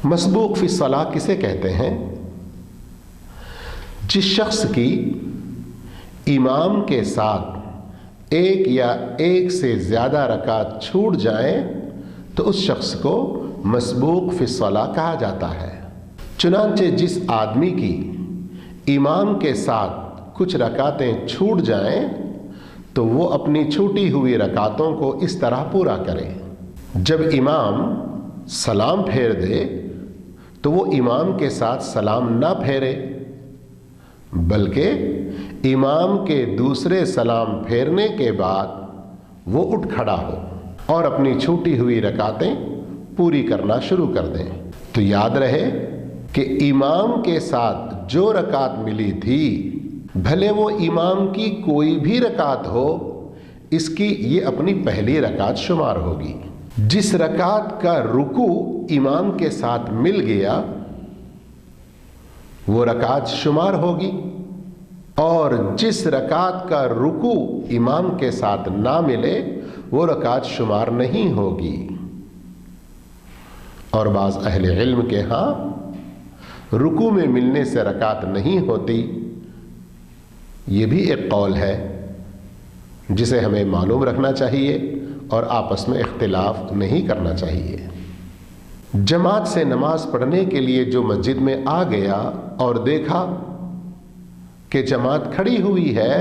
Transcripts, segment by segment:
مسبوق فی الصلاح کسے کہتے ہیں؟ جس شخص کی امام کے ساتھ ایک یا ایک سے زیادہ رکعت چھوٹ جائیں تو اس شخص کو مسبوق فی الصلاح کہا جاتا ہے۔ چنانچہ جس آدمی کی امام کے ساتھ کچھ رکعتیں چھوٹ جائیں تو وہ اپنی چھوٹی ہوئی رکعتوں کو اس طرح پورا کرے۔ جب امام سلام پھیر دے تو وہ امام کے ساتھ سلام نہ پھیرے، بلکہ امام کے دوسرے سلام پھیرنے کے بعد وہ اٹھ کھڑا ہو اور اپنی چھوٹی ہوئی رکعتیں پوری کرنا شروع کر دیں۔ تو یاد رہے کہ امام کے ساتھ جو رکعت ملی تھی، بھلے وہ امام کی کوئی بھی رکعت ہو، اس کی یہ اپنی پہلی رکعت شمار ہوگی۔ جس رکعت کا رکوع امام کے ساتھ مل گیا وہ رکعت شمار ہوگی، اور جس رکعت کا رکوع امام کے ساتھ نہ ملے وہ رکعت شمار نہیں ہوگی۔ اور بعض اہل علم کے ہاں رکوع میں ملنے سے رکعت نہیں ہوتی، یہ بھی ایک قول ہے جسے ہمیں معلوم رکھنا چاہیے اور آپس میں اختلاف نہیں کرنا چاہیے۔ جماعت سے نماز پڑھنے کے لیے جو مسجد میں آ گیا اور دیکھا کہ جماعت کھڑی ہوئی ہے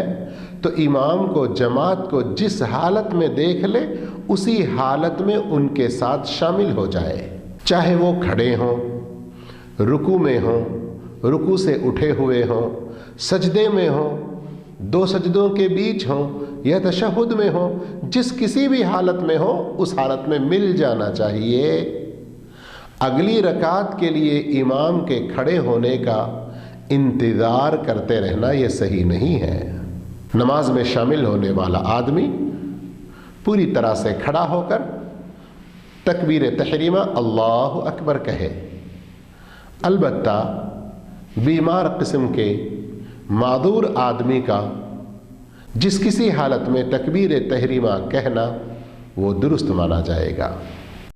تو امام کو جماعت کو جس حالت میں دیکھ لے اسی حالت میں ان کے ساتھ شامل ہو جائے، چاہے وہ کھڑے ہوں، رکوع میں ہوں، رکوع سے اٹھے ہوئے ہوں، سجدے میں ہوں، دو سجدوں کے بیچ ہوں یا تشہد میں ہوں، جس کسی بھی حالت میں ہو اس حالت میں مل جانا چاہیے۔ اگلی رکعت کے لیے امام کے کھڑے ہونے کا انتظار کرتے رہنا یہ صحیح نہیں ہے۔ نماز میں شامل ہونے والا آدمی پوری طرح سے کھڑا ہو کر تکبیر تحریمہ اللہ اکبر کہے۔ البتہ بیمار قسم کے معذور آدمی کا جس کسی حالت میں تکبیر تحریمہ کہنا وہ درست مانا جائے گا۔